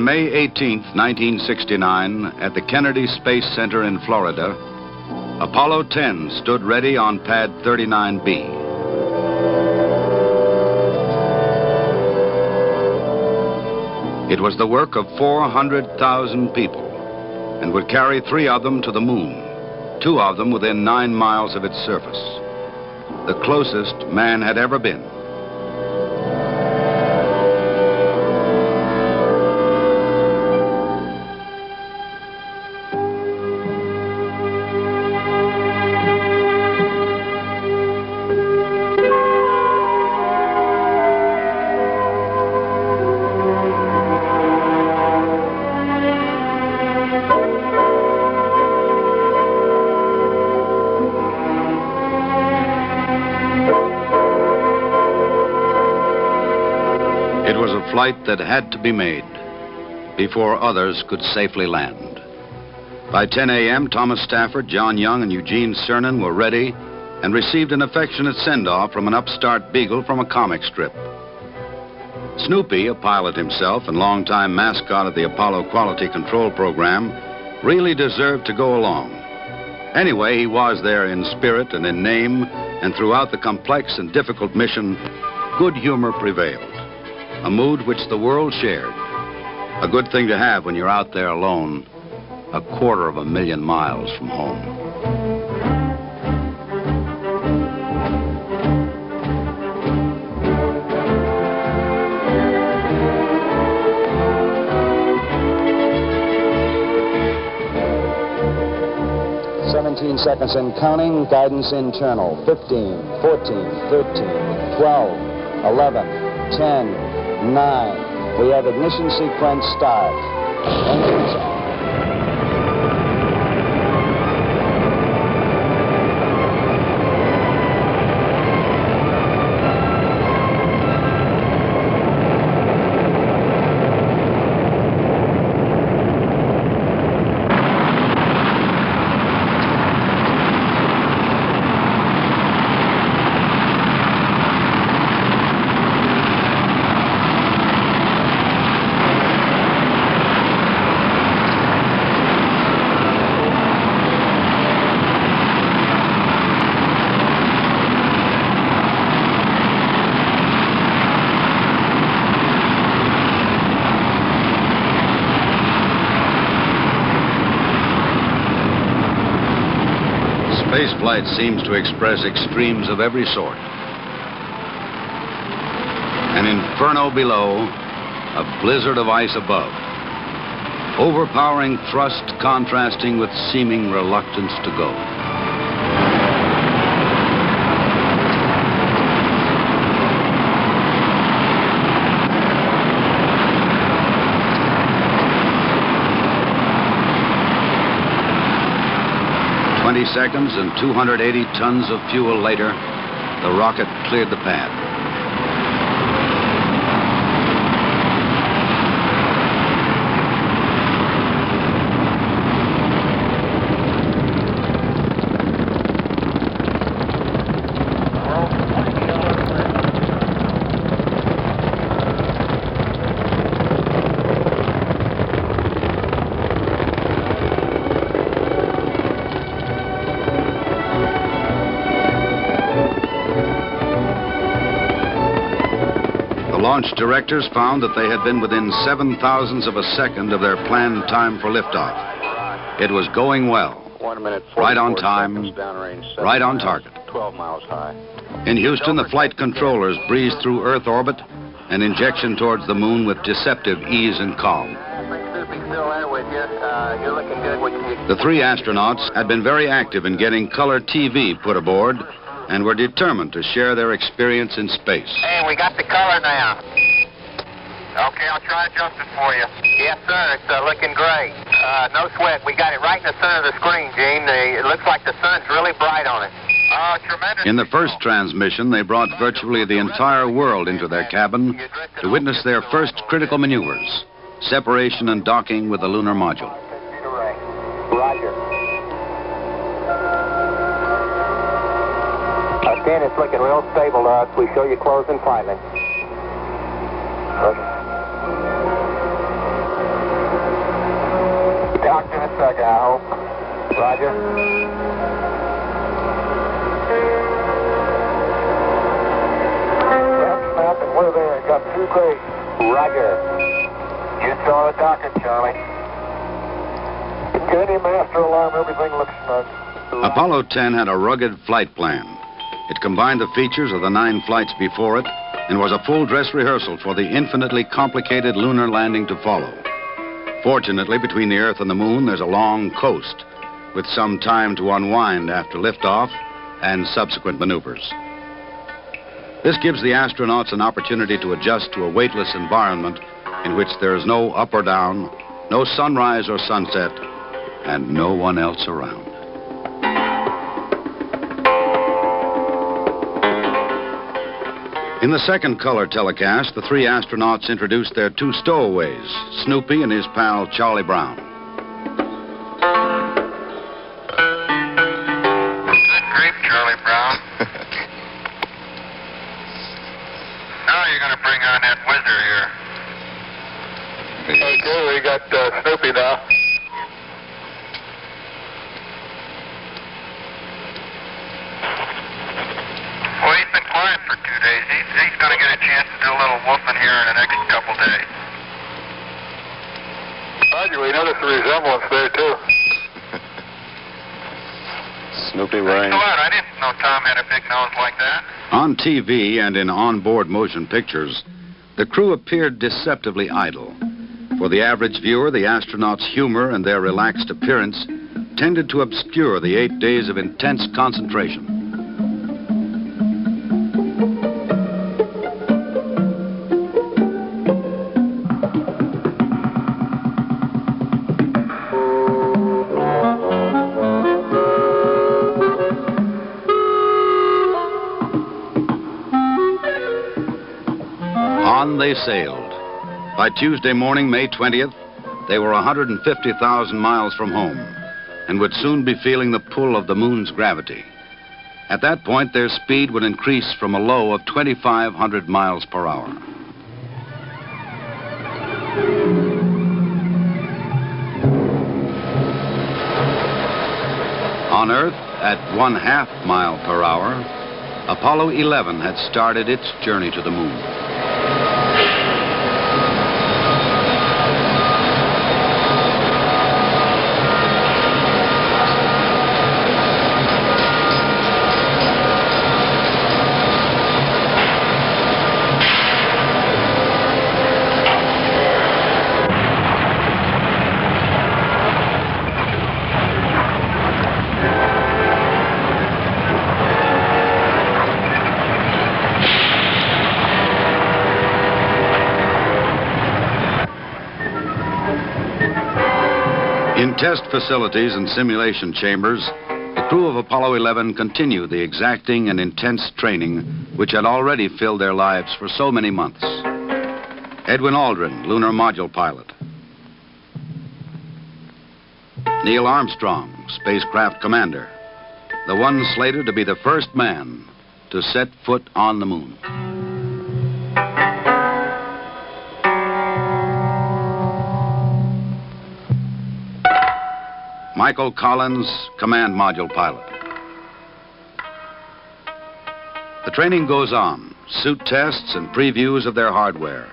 May 18, 1969, at the Kennedy Space Center in Florida, Apollo 10 stood ready on pad 39B. It was the work of 400,000 people and would carry 3 of them to the moon, 2 of them within 9 miles of its surface, the closest man had ever been. It was a flight that had to be made before others could safely land. By 10 a.m., Thomas Stafford, John Young, and Eugene Cernan were ready and received an affectionate send-off from an upstart beagle from a comic strip. Snoopy, a pilot himself and longtime mascot of the Apollo Quality Control Program, really deserved to go along. Anyway, he was there in spirit and in name, and throughout the complex and difficult mission, good humor prevailed. A mood which the world shared. A good thing to have when you're out there alone, 250,000 miles from home. Seconds and counting. Guidance internal. 15, 14, 13, 12, 11, 10, 9. We have ignition sequence start. Engines on. Spaceflight seems to express extremes of every sort. An inferno below, a blizzard of ice above. Overpowering thrust contrasting with seeming reluctance to go. Seconds and 280 tons of fuel later, the rocket cleared the pad. Launch directors found that they had been within 0.007 of a second of their planned time for liftoff. It was going well. 1 minute, right on time, right on target. 12 miles high. In Houston, the flight controllers breezed through Earth orbit and injection towards the moon with deceptive ease and calm. The 3 astronauts had been very active in getting color TV put aboard and were determined to share their experience in space. Hey, we got the color now. Okay, I'll try adjusting for you. Yes, sir, it's looking great. No sweat. We got it right in the center of the screen, Gene. It looks like the sun's really bright on it. Tremendous. In the first transmission, they brought virtually the entire world into their cabin to witness their first critical maneuvers, separation and docking with the lunar module. Roger. Again, it's looking real stable to us. We show you closing finally. talk to you in a second, I hope. Roger. Snap, and we're there. Got 2 crates. Roger. You saw the docket, Charlie. Get any master alarm, everything looks snug. Apollo 10 had a rugged flight plan. It combined the features of the 9 flights before it and was a full dress rehearsal for the infinitely complicated lunar landing to follow. Fortunately, between the Earth and the Moon, there's a long coast with some time to unwind after liftoff and subsequent maneuvers. This gives the astronauts an opportunity to adjust to a weightless environment in which there is no up or down, no sunrise or sunset, and no one else around. In the second color telecast, the 3 astronauts introduced their 2 stowaways, Snoopy and his pal Charlie Brown. Good grief, Charlie Brown. Now you're going to bring on that whizzer here. Okay, we got Snoopy now. Well, he's been quiet for 2 days. He's going to get a chance to do a little woofing here in the next couple days. Roger, we noticed the resemblance there, too. Snoopy wearing... I didn't know Tom had a big nose like that. On TV and in onboard motion pictures, the crew appeared deceptively idle. For the average viewer, the astronauts' humor and their relaxed appearance tended to obscure the 8 days of intense concentration. On they sailed. By Tuesday morning, May 20th, they were 150,000 miles from home and would soon be feeling the pull of the moon's gravity. At that point, their speed would increase from a low of 2,500 miles per hour. On Earth, at 1/2 mile per hour, Apollo 11 had started its journey to the moon. In test facilities and simulation chambers, the crew of Apollo 11 continued the exacting and intense training which had already filled their lives for so many months. Edwin Aldrin, lunar module pilot. Neil Armstrong, spacecraft commander, the one slated to be the first man to set foot on the moon. Michael Collins, command module pilot. The training goes on, suit tests and previews of their hardware.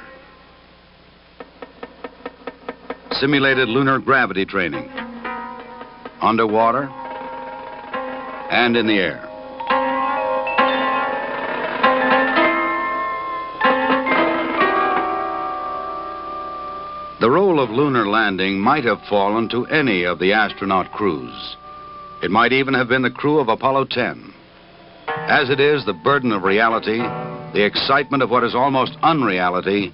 Simulated lunar gravity training, underwater and in the air. The role of lunar landing might have fallen to any of the astronaut crews. It might even have been the crew of Apollo 10. As it is, the burden of reality, the excitement of what is almost unreality,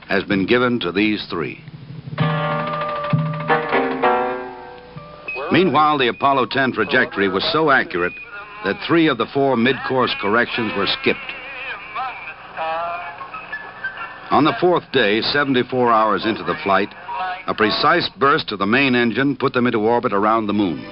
has been given to these 3. Meanwhile, the Apollo 10 trajectory was so accurate that 3 of the 4 mid-course corrections were skipped. On the 4th day, 74 hours into the flight, a precise burst of the main engine put them into orbit around the moon.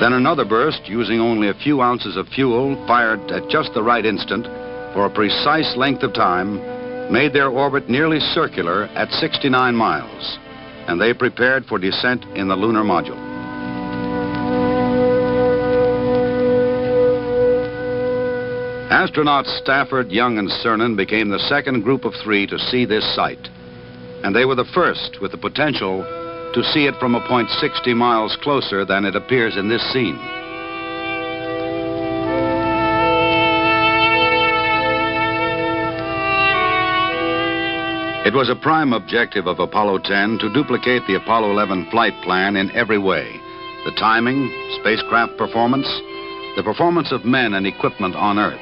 Then another burst, using only a few ounces of fuel, fired at just the right instant, for a precise length of time, made their orbit nearly circular at 69 miles, and they prepared for descent in the lunar module. Astronauts Stafford, Young, and Cernan became the second group of 3 to see this sight, and they were the first with the potential to see it from a point 60 miles closer than it appears in this scene. It was a prime objective of Apollo 10 to duplicate the Apollo 11 flight plan in every way: the timing, spacecraft performance, the performance of men and equipment on Earth.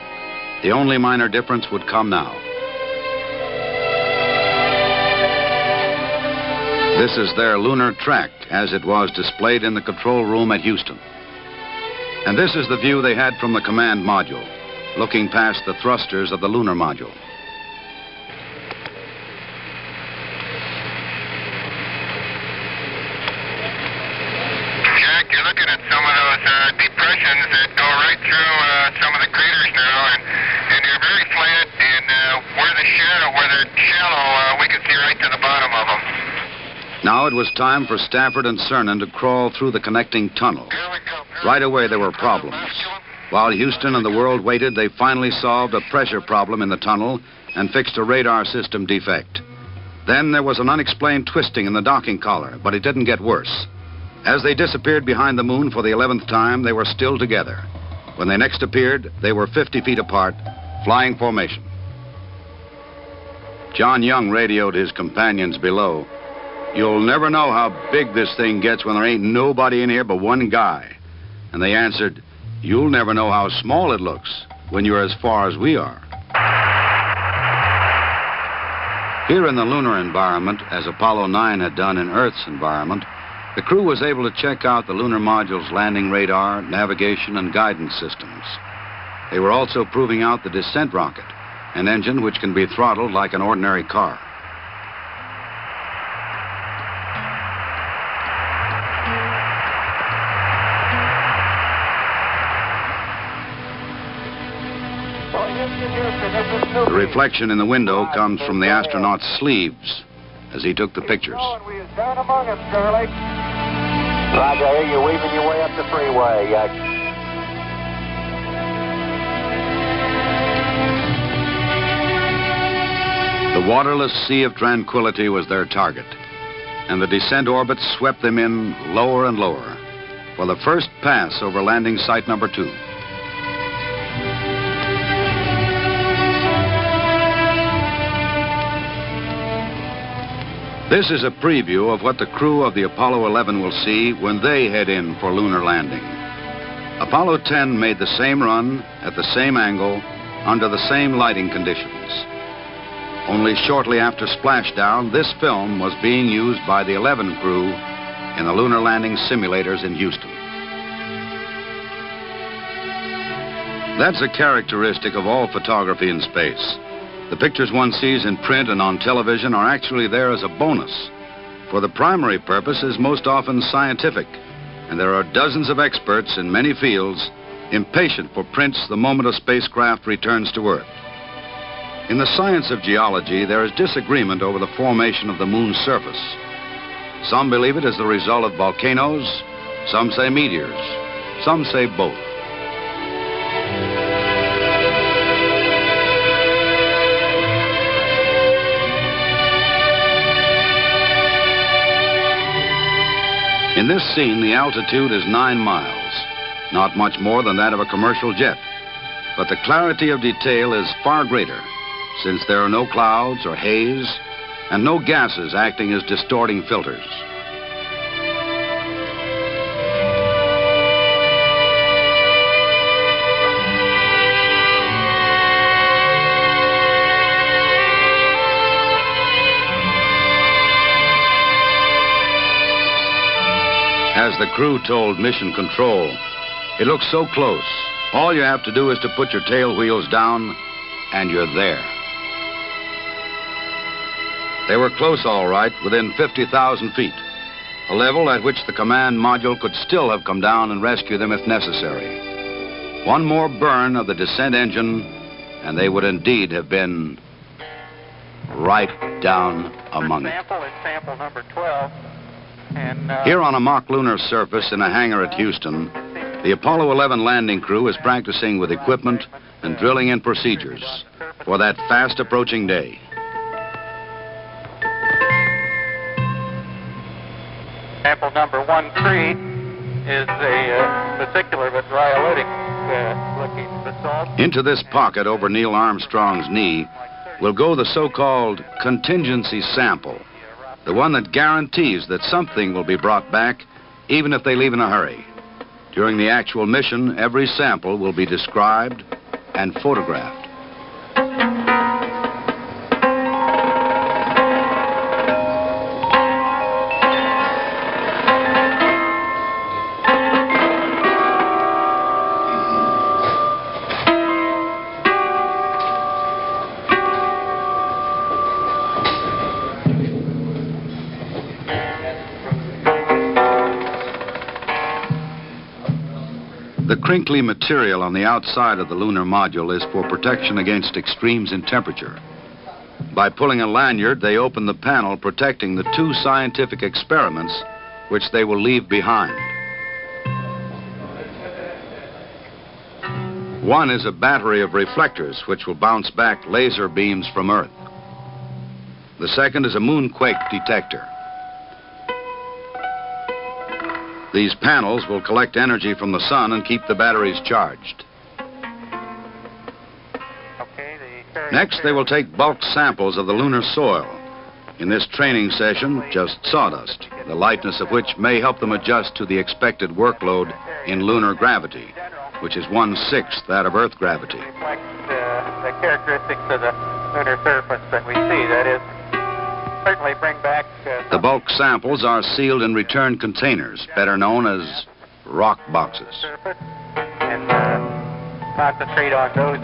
The only minor difference would come now. This is their lunar track as it was displayed in the control room at Houston. And this is the view they had from the command module, looking past the thrusters of the lunar module. Jack, you're looking at some of those depressions that go right through some of the craters now, and they're very flat, and where they're shallow, we can see right to the bottom of them. Now it was time for Stafford and Cernan to crawl through the connecting tunnel. Right away there were problems. While Houston and the world waited, they finally solved a pressure problem in the tunnel and fixed a radar system defect. Then there was an unexplained twisting in the docking collar, but it didn't get worse. As they disappeared behind the moon for the 11th time, they were still together. When they next appeared, they were 50 feet apart, flying formation. John Young radioed his companions below. "You'll never know how big this thing gets when there ain't nobody in here but one guy." And they answered, "You'll never know how small it looks when you're as far as we are." Here in the lunar environment, as Apollo 9 had done in Earth's environment, the crew was able to check out the lunar module's landing radar, navigation, and guidance systems. They were also proving out the descent rocket, an engine which can be throttled like an ordinary car. The reflection in the window comes from the astronaut's sleeves as he took the pictures. Down among us, Charlie. Roger, I hear you weaving your way up the freeway. The waterless sea of tranquility was their target, and the descent orbit swept them in lower and lower for the first pass over landing site number 2. This is a preview of what the crew of the Apollo 11 will see when they head in for lunar landing. Apollo 10 made the same run at the same angle under the same lighting conditions. Only shortly after splashdown, this film was being used by the 11 crew in the lunar landing simulators in Houston. That's a characteristic of all photography in space. The pictures one sees in print and on television are actually there as a bonus, for the primary purpose is most often scientific, and there are dozens of experts in many fields impatient for prints the moment a spacecraft returns to Earth. In the science of geology, there is disagreement over the formation of the moon's surface. Some believe it is the result of volcanoes, some say meteors, some say both. In this scene, the altitude is 9 miles, not much more than that of a commercial jet. But the clarity of detail is far greater, since there are no clouds or haze, and no gases acting as distorting filters. As the crew told Mission Control, it looks so close. All you have to do is to put your tail wheels down, and you're there. They were close, all right, within 50,000 feet. a level at which the command module could still have come down and rescued them if necessary. One more burn of the descent engine, and they would indeed have been right down among it. Sample is sample number 12. And, here on a mock lunar surface in a hangar at Houston, the Apollo 11 landing crew is practicing with equipment and drilling in procedures for that fast approaching day. Sample number 13 is a vesicular but rhyolitic looking basalt. Into this pocket over Neil Armstrong's knee will go the so-called contingency sample, the one that guarantees that something will be brought back even if they leave in a hurry. During the actual mission, every sample will be described and photographed. The crinkly material on the outside of the lunar module is for protection against extremes in temperature. By pulling a lanyard, they open the panel protecting the two scientific experiments which they will leave behind. One is a battery of reflectors which will bounce back laser beams from Earth. The second is a moonquake detector. These panels will collect energy from the sun and keep the batteries charged. Next, they will take bulk samples of the lunar soil. In this training session, just sawdust, the lightness of which may help them adjust to the expected workload in lunar gravity, which is 1/6 that of Earth gravity. Reflects the characteristics of the lunar surface that we see. That is, certainly bring back... The bulk samples are sealed in return containers, better known as rock boxes. And concentrate on those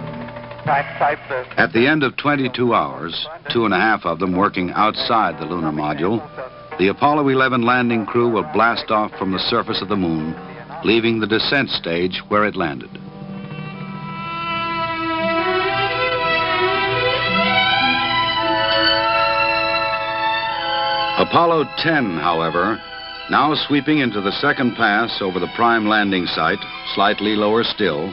types of... At the end of 22 hours, 2.5 of them working outside the lunar module, the Apollo 11 landing crew will blast off from the surface of the moon, leaving the descent stage where it landed. Apollo 10, however, now sweeping into the second pass over the prime landing site, slightly lower still,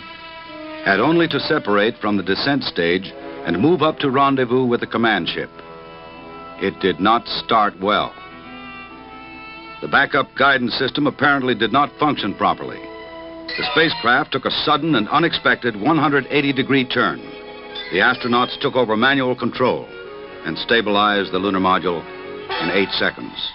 had only to separate from the descent stage and move up to rendezvous with the command ship. It did not start well. The backup guidance system apparently did not function properly. The spacecraft took a sudden and unexpected 180-degree turn. The astronauts took over manual control and stabilized the lunar module in 8 seconds.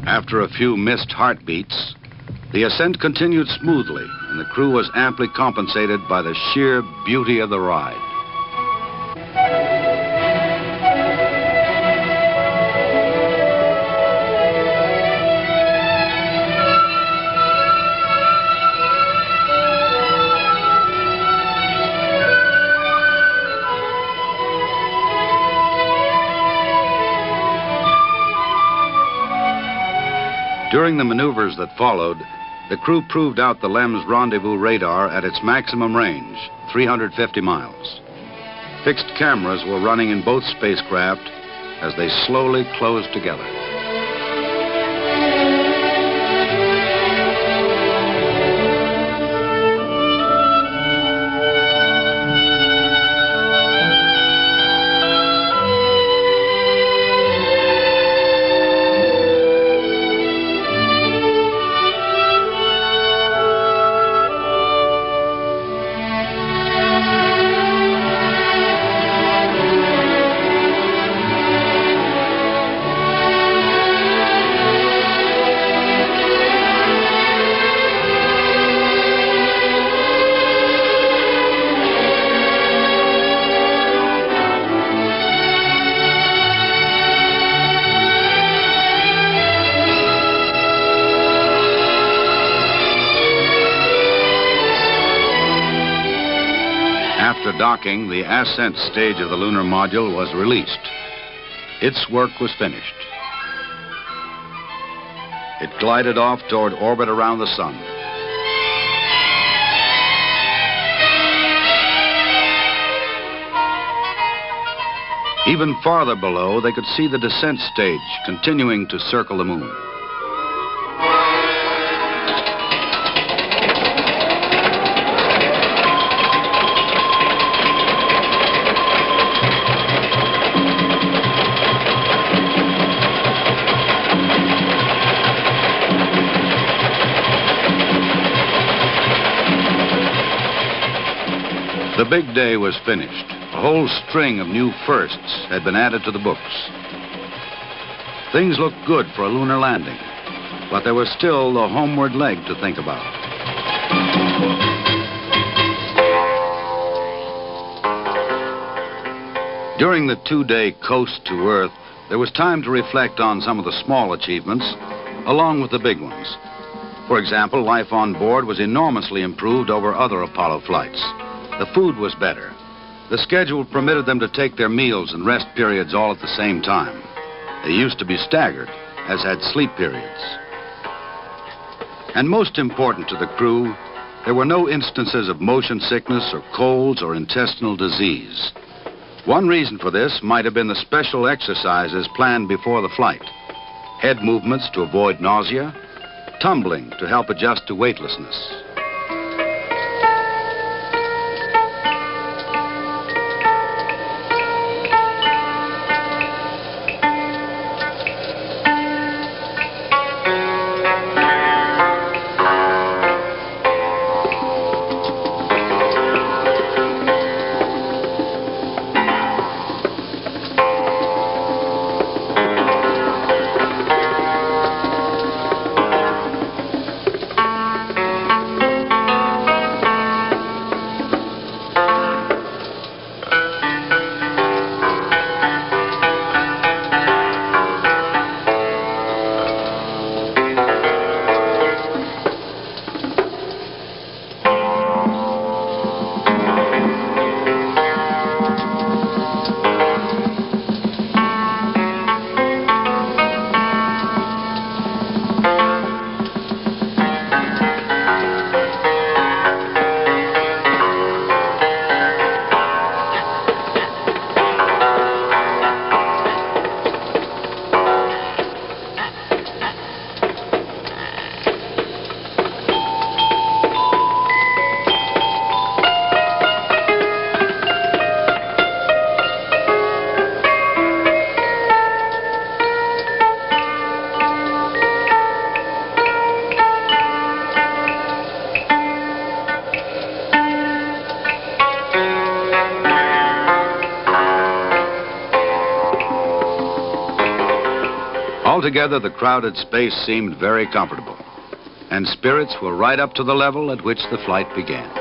After a few missed heartbeats, the ascent continued smoothly, and the crew was amply compensated by the sheer beauty of the ride. During the maneuvers that followed, the crew proved out the LEM's rendezvous radar at its maximum range, 350 miles. Fixed cameras were running in both spacecraft as they slowly closed together. docking, the ascent stage of the lunar module was released. Its work was finished. It glided off toward orbit around the sun. Even farther below, they could see the descent stage continuing to circle the moon. The big day was finished. A whole string of new firsts had been added to the books. Things looked good for a lunar landing, but there was still the homeward leg to think about. During the 2-day coast to Earth, there was time to reflect on some of the small achievements, along with the big ones. For example, life on board was enormously improved over other Apollo flights. The food was better. The schedule permitted them to take their meals and rest periods all at the same time. They used to be staggered, as had sleep periods. And most important to the crew, there were no instances of motion sickness or colds or intestinal disease. One reason for this might have been the special exercises planned before the flight. Head movements to avoid nausea, tumbling to help adjust to weightlessness. Altogether, the crowded space seemed very comfortable, and spirits were right up to the level at which the flight began.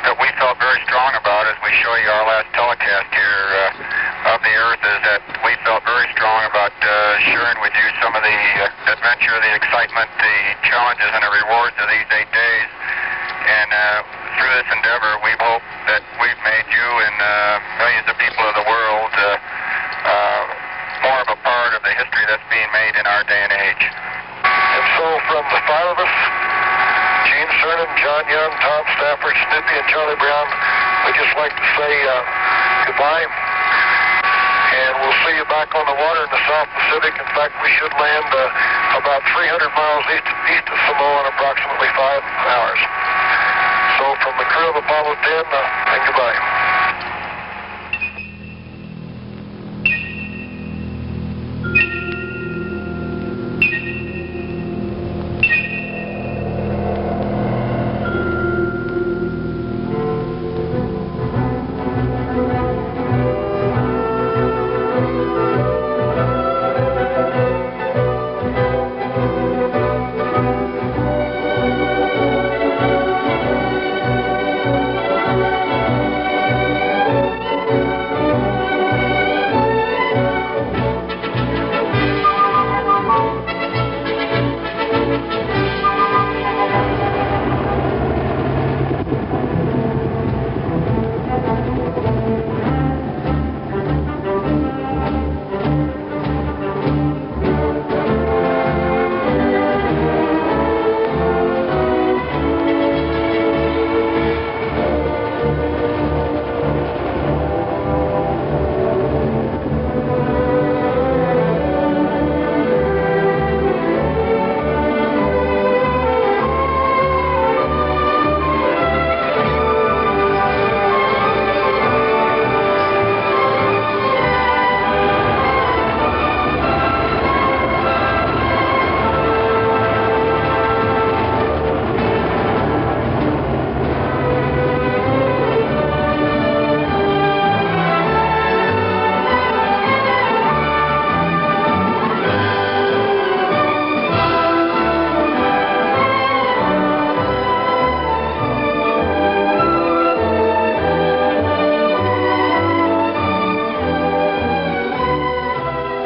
That we felt very strong about as we show you our last telecast here of the Earth is that we felt very strong about sharing with you some of the adventure, the excitement, the challenges, and the rewards of these 8 days. And through this endeavor, we hope that we've made you and millions of people of the world more of a part of the history that's being made in our day and age. And so from the 5 of us, Gene Cernan, John Young, Tom Stafford, Snoopy, and Charlie Brown, we'd just like to say goodbye. And we'll see you back on the water in the South Pacific. In fact, we should land about 300 miles east of Samoa in approximately 5 hours. So from the crew of Apollo 10, and goodbye.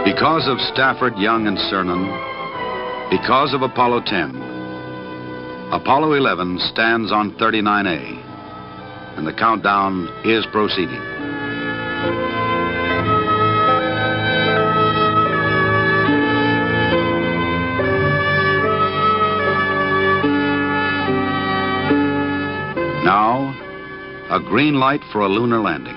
Because of Stafford, Young, and Cernan, because of Apollo 10, Apollo 11 stands on 39A, and the countdown is proceeding. Now, a green light for a lunar landing.